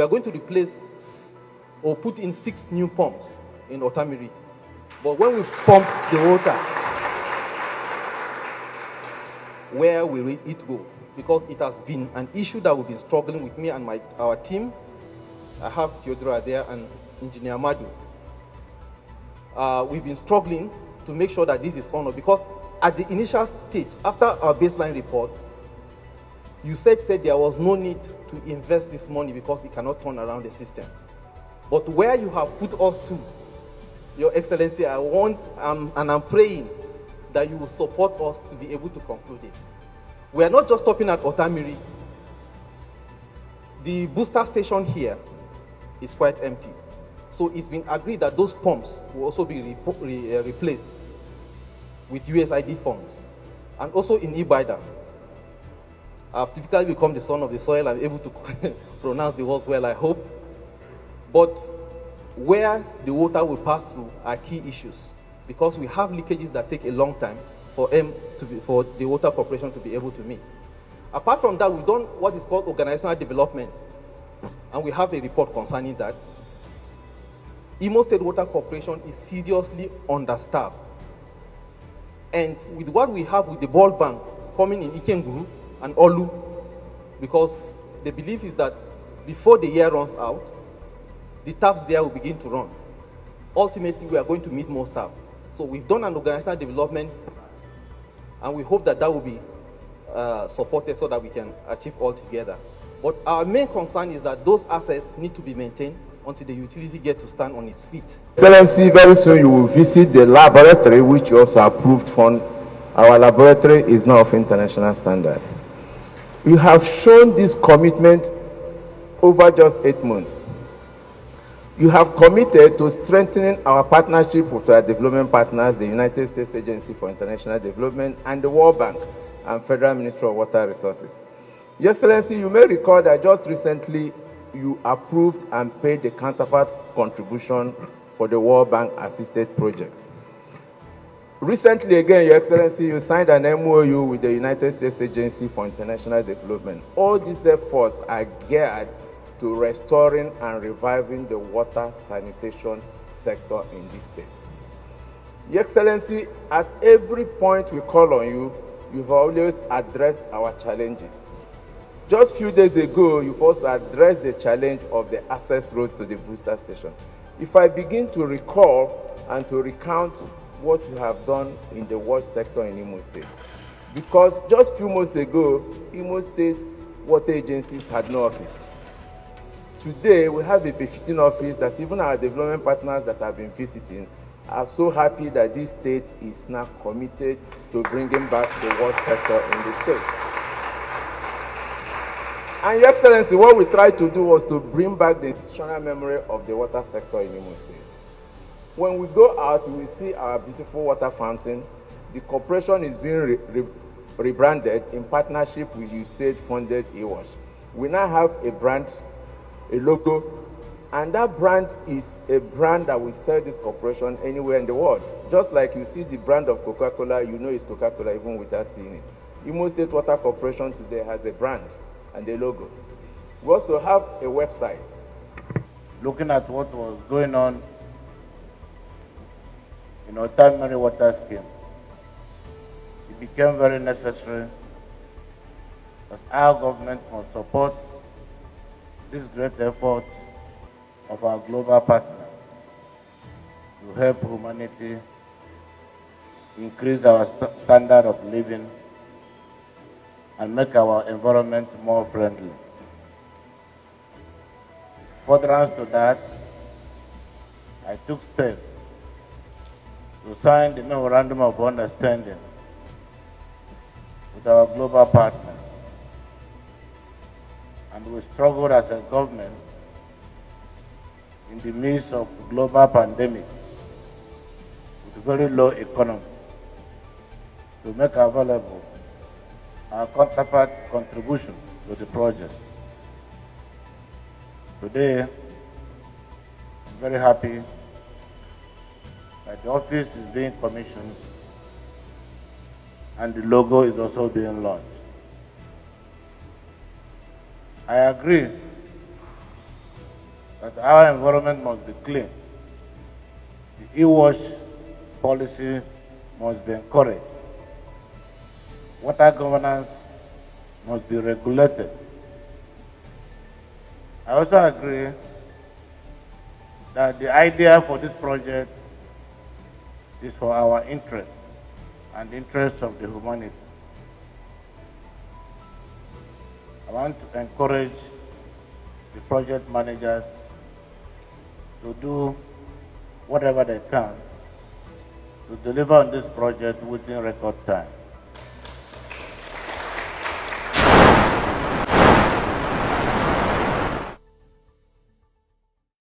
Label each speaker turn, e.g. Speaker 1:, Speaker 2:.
Speaker 1: are going to replace or put in 6 new pumps in Otamiri. But when we pump the water, where will it go? Because it has been an issue that we've been struggling with, me and our team. I have Theodora there and Engineer Madu. We've been struggling to make sure that this is honored, because at the initial stage, after our baseline report, you said there was no need to invest this money because it cannot turn around the system. But where you have put us to, Your Excellency, I want and I'm praying that you will support us to be able to conclude it. We are not just stopping at Otamiri. The booster station here is quite empty. So it's been agreed that those pumps will also be replaced with USID funds. And also in Ibadan. I've typically become the son of the soil. I'm able to pronounce the words well, I hope. But where the water will pass through are key issues, because we have leakages that take a long time for the Water Corporation to be able to meet. Apart from that, we've done what is called organizational development, and we have a report concerning that. Imo State Water Corporation is seriously understaffed. And with what we have with the ball bank coming in Ikenguru and Olu, because the belief is that before the year runs out, the taps there will begin to run. Ultimately, we are going to meet more staff. So we've done an organizational development, and we hope that that will be supported so that we can achieve all together. But our main concern is that those assets need to be maintained until the utility gets to stand on its feet.
Speaker 2: Excellency, very soon you will visit the laboratory, which you also approved for. Our laboratory is now of international standard. You have shown this commitment over just 8 months. You have committed to strengthening our partnership with our development partners, the United States Agency for International Development, and the World Bank and Federal Ministry of Water Resources. Your Excellency, you may recall that just recently you approved and paid the counterpart contribution for the World Bank assisted project. Recently again, Your Excellency, you signed an MOU with the United States Agency for International Development. All these efforts are geared to restoring and reviving the water sanitation sector in this state. Your Excellency, at every point we call on you, you've always addressed our challenges. Just a few days ago, you've also addressed the challenge of the access road to the booster station. If I begin to recall and to recount what you have done in the water sector in Imo State, because just a few months ago, Imo State water agencies had no office. Today, we have a befitting office that even our development partners that have been visiting are so happy that this state is now committed to bringing back the water sector in the state. And Your Excellency, what we tried to do was to bring back the institutional memory of the water sector in Imo State. When we go out, we will see our beautiful water fountain. The corporation is being rebranded in partnership with USAID-funded eWash. We now have a brand, a logo, and that brand is a brand that will sell this corporation anywhere in the world. Just like you see the brand of Coca-Cola, you know it's Coca-Cola even without seeing it. Imo State Water Corporation today has a brand and a logo. We also have a website.
Speaker 3: Looking at what was going on in our Otamiri water scheme, it became very necessary that our government must support this great effort of our global partners to help humanity increase our standard of living and make our environment more friendly. Furtherance to that, I took steps to sign the memorandum of understanding with our global partners. And we struggled as a government in the midst of global pandemic with very low economy to make available our counterpart contribution to the project. Today, I'm very happy that the office is being commissioned and the logo is also being launched. I agree that our environment must be clean. The e-wash policy must be encouraged. Water governance must be regulated. I also agree that the idea for this project is for our interest and the interest of the humanity. I want to encourage the project managers to do whatever they can to deliver on this project within record time.